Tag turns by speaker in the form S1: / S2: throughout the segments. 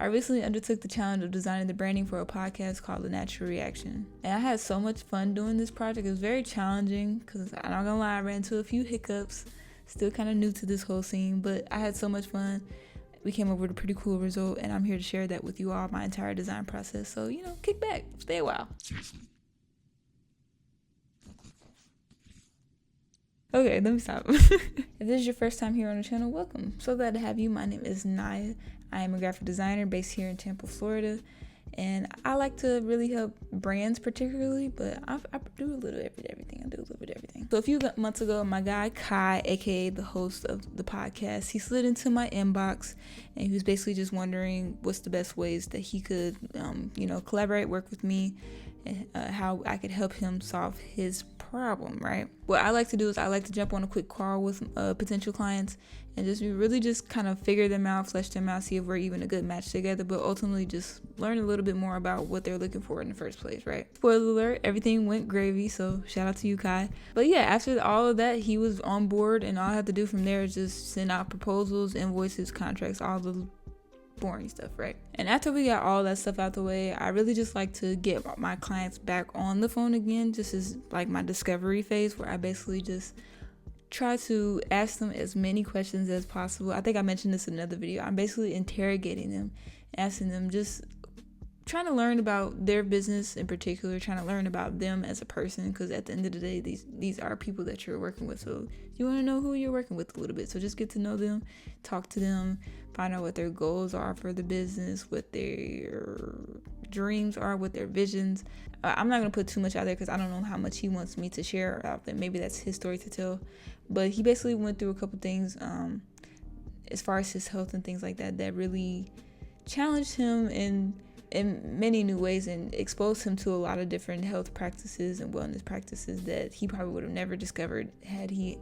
S1: I recently undertook the challenge of designing the branding for a podcast called The Natural Reaction. And I had so much fun doing this project. It was very challenging because I'm not gonna lie, I ran into a few hiccups. Still kind of new to this whole scene, but I had so much fun. We came up with a pretty cool result, and I'm here to share that with you all, my entire design process. So, kick back, stay a while. Okay, let me stop. If this is your first time here on the channel, welcome. So glad to have you. My name is Naya. I am a graphic designer based here in Tampa, Florida. And I like to really help brands particularly, but I do a little bit of everything. I do a little bit of everything. So a few months ago, my guy Kai, aka the host of the podcast, he slid into my inbox and he was basically just wondering what's the best ways that he could, collaborate, work with me, and how I could help him solve his problem, right? What I like to do is I like to jump on a quick call with potential clients and just kind of figure them out, flesh them out, see if we're even a good match together, but ultimately just learn a little bit more about what they're looking for in the first place, right? Spoiler alert, everything went gravy, so shout out to you, Kai. But yeah, after all of that, he was on board, and all I had to do from there is just send out proposals, invoices, contracts, all the boring stuff, right? And after we got all that stuff out the way, I really just like to get my clients back on the phone again, just as like my discovery phase, where I basically just try to ask them as many questions as possible. I think I mentioned this in another video. I'm basically interrogating them, asking them, just trying to learn about their business in particular, trying to learn about them as a person, because at the end of the day, these are people that you're working with, so you want to know who you're working with a little bit. So just get to know them, talk to them, find out what their goals are for the business, what their dreams are, what their visions. I'm not going to put too much out there because I don't know how much he wants me to share out there. Maybe that's his story to tell. But he basically went through a couple things as far as his health and things like that really challenged him in many new ways and exposed him to a lot of different health practices and wellness practices that he probably would have never discovered had he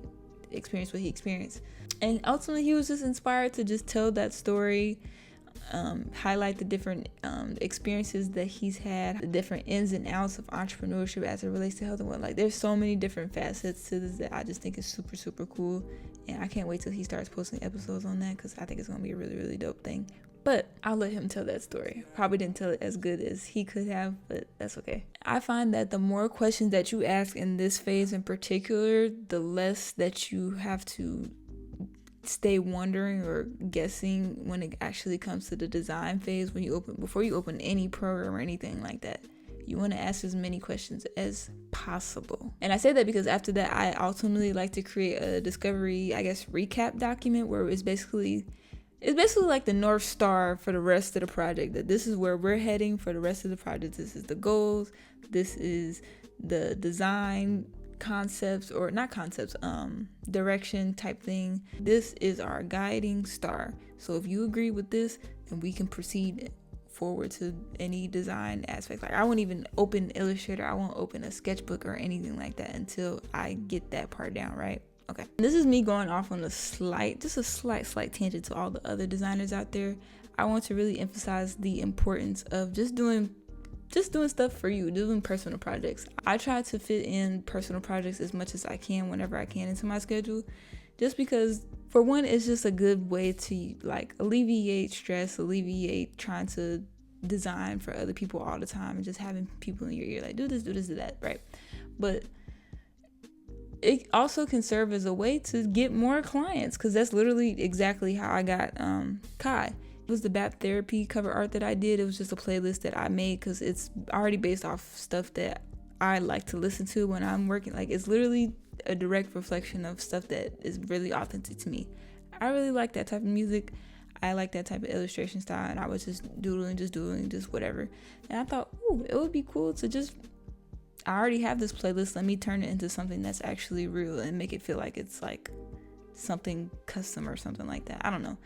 S1: experienced what he experienced. And ultimately, he was just inspired to just tell that story, highlight the different experiences that he's had, the different ins and outs of entrepreneurship as it relates to health and wellness. Like, there's so many different facets to this that I just think is super, super cool. And I can't wait till he starts posting episodes on that, because I think it's going to be a really, really dope thing. But I'll let him tell that story. Probably didn't tell it as good as he could have, but that's okay. I find that the more questions that you ask in this phase in particular, the less that you have to stay wondering or guessing when it actually comes to the design phase. Before you open any program or anything like that, you want to ask as many questions as possible. And I say that because after that, I ultimately like to create a discovery, recap document where it's basically like the North Star for the rest of the project, that this is where we're heading for the rest of the project. This is the goals. This is the design concepts, or not concepts, direction type thing. This is our guiding star. So if you agree with this, then we can proceed forward to any design aspect. Like, I won't even open Illustrator. I won't open a sketchbook or anything like that until I get that part down, right? Okay. This is me going off on a slight tangent to all the other designers out there. I want to really emphasize the importance of just doing stuff for you, doing personal projects. I try to fit in personal projects as much as I can whenever I can into my schedule, just because, for one, it's just a good way to alleviate stress, alleviate trying to design for other people all the time and just having people in your ear like, do this, do that, right? But it also can serve as a way to get more clients, because that's literally exactly how I got Kai. It was the BAP therapy cover art that I did. It was just a playlist that I made because it's already based off stuff that I like to listen to when I'm working. Like, it's literally a direct reflection of stuff that is really authentic to me. I really like that type of music. I like that type of illustration style, and I was just doodling, just whatever. And I thought, it would be cool to I already have this playlist. Let me turn it into something that's actually real and make it feel like it's like something custom or something like that. I don't know.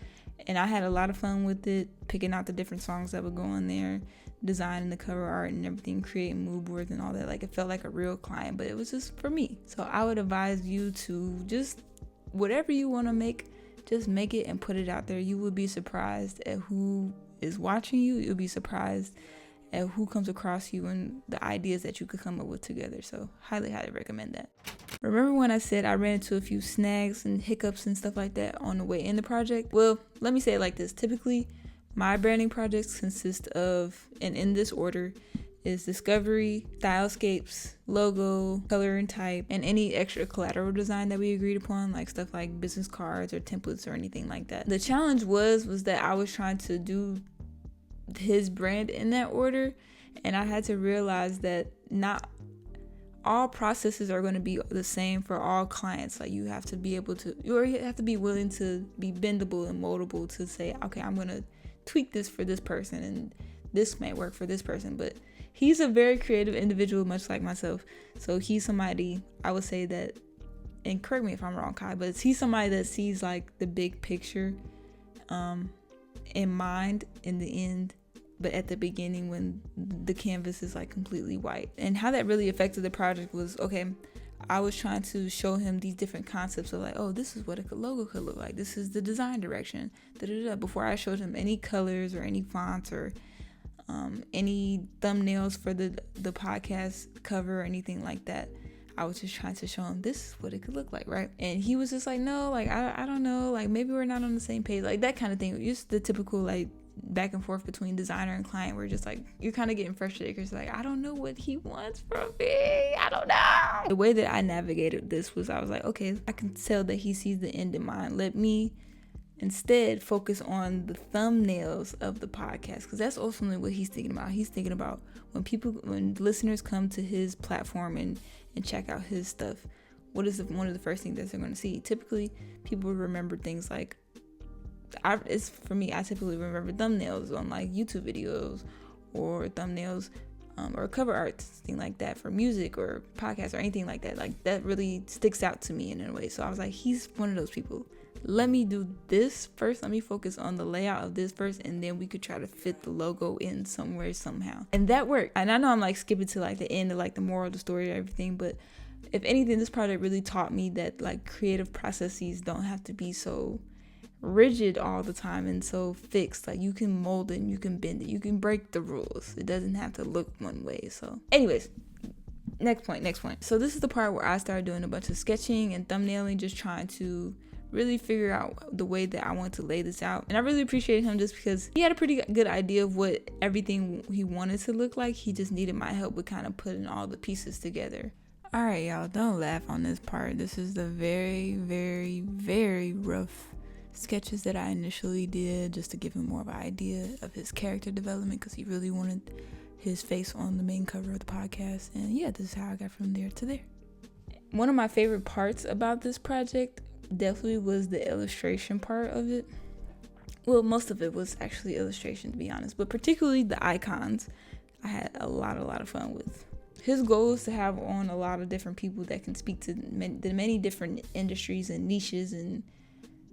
S1: And I had a lot of fun with it, picking out the different songs that would go on there, designing the cover art and everything, creating mood boards and all that. Like, it felt like a real client, but it was just for me. So I would advise you to just, whatever you want to make, just make it and put it out there. You will be surprised at who is watching you. You'll be surprised at who comes across you and the ideas that you could come up with together. So highly, highly recommend that. Remember when I said I ran into a few snags and hiccups and stuff like that on the way in the project? Well, let me say it like this. Typically, My branding projects consist of, and in this order, is discovery, stylescapes, logo, color and type, and any extra collateral design that we agreed upon, like stuff like business cards or templates or anything like that. The challenge was that I was trying to do his brand in that order, and I had to realize that not all processes are going to be the same for all clients. Like you have to be able to, or you have to be willing to be bendable and moldable to say, okay, I'm going to tweak this for this person and this may work for this person. But he's a very creative individual, much like myself. So he's somebody, I would say that, and correct me if I'm wrong, Kai, but he's somebody that sees like the big picture in mind in the end, but at the beginning when the canvas is like completely white. And how that really affected the project was, okay, I was trying to show him these different concepts of like, oh, this is what a logo could look like. This is the design direction. Before I showed him any colors or any fonts or any thumbnails for the podcast cover or anything like that. I was just trying to show him this is what it could look like, right? And he was just like, no, like, I don't know, like, maybe we're not on the same page, like that kind of thing. Just the typical, like, back and forth between designer and client, where just, like, you're kind of getting frustrated because, like, I don't know what he wants from me. I don't know. The way that I navigated this was I was like, okay, I can tell that he sees the end in mind. Let me instead focus on the thumbnails of the podcast, because that's ultimately what he's thinking about. He's thinking about when listeners come to his platform and check out his stuff, what is one of the first things that they're going to see? Typically, people remember things like, I typically remember thumbnails on like YouTube videos, or thumbnails or cover art, thing like that, for music or podcasts or anything like that. Like that really sticks out to me in a way. So I was like, he's one of those people. Let me do this first. Let me focus on the layout of this first, and then we could try to fit the logo in somewhere, somehow. And that worked. And I know I'm like skipping to like the end of like the moral of the story or everything, but if anything, this project really taught me that like creative processes don't have to be so rigid all the time and so fixed. Like you can mold it and you can bend it. You can break the rules. It doesn't have to look one way. So anyways, next point. So this is the part where I started doing a bunch of sketching and thumbnailing, just trying to really figure out the way that I want to lay this out. And I really appreciated him just because he had a pretty good idea of what everything he wanted to look like. He just needed my help with kind of putting all the pieces together. All right, y'all, don't laugh on this part. This is the very, very, very rough sketches that I initially did, just to give him more of an idea of his character development, because he really wanted his face on the main cover of the podcast. And yeah, this is how I got from there to there. One of my favorite parts about this project definitely was the illustration part of it. Well, most of it was actually illustration, to be honest, but particularly the icons I had a lot of fun with. His goal is to have on a lot of different people that can speak to the many different industries and niches and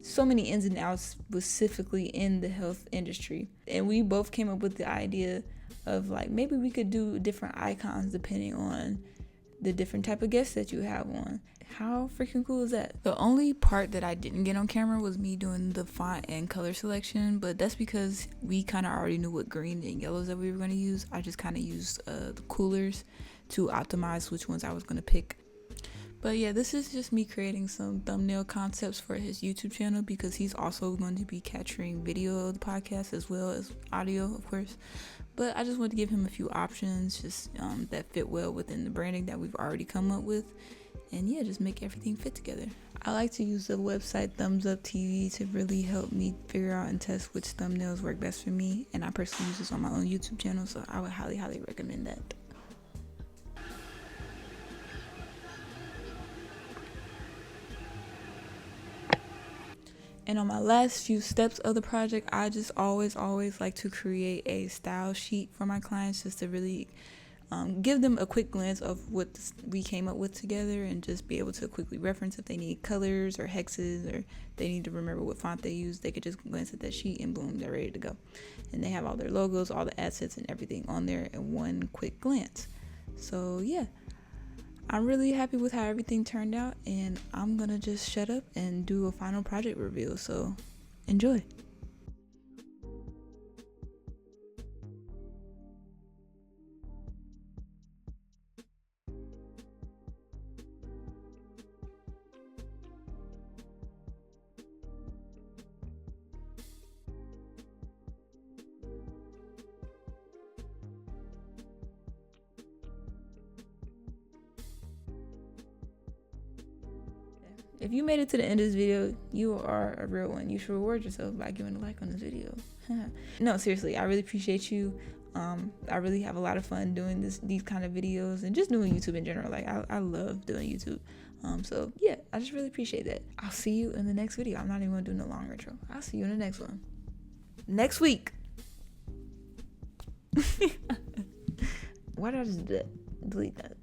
S1: so many ins and outs, specifically in the health industry. And we both came up with the idea of like, maybe we could do different icons depending on the different type of guests that you have on. How freaking cool is that? The only part that I didn't get on camera was me doing the font and color selection, but that's because we kind of already knew what green and yellows that we were going to use. I just kind of used the coolers to optimize which ones I was going to pick. But yeah, this is just me creating some thumbnail concepts for his YouTube channel, because he's also going to be capturing video of the podcast as well as audio, of course. But I just wanted to give him a few options just that fit well within the branding that we've already come up with. And yeah, just make everything fit together. I like to use the website Thumbs Up TV to really help me figure out and test which thumbnails work best for me. And I personally use this on my own YouTube channel, so I would highly recommend that. And on my last few steps of the project, I just always like to create a style sheet for my clients, just to really give them a quick glance of what we came up with together, and just be able to quickly reference if they need colors or hexes, or they need to remember what font they use. They could just glance at that sheet and boom, they're ready to go. And they have all their logos, all the assets and everything on there in one quick glance. So yeah, I'm really happy with how everything turned out, and I'm gonna just shut up and do a final project reveal. So enjoy. If you made it to the end of this video, you are a real one. You should reward yourself by giving a like on this video. No, seriously, I really appreciate you. I really have a lot of fun doing these kind of videos and just doing YouTube in general. Like I love doing YouTube. So yeah, I just really appreciate that. I'll see you in the next video. I'm not even gonna do no long intro. I'll see you in the next one. Next week. Why did I just delete that?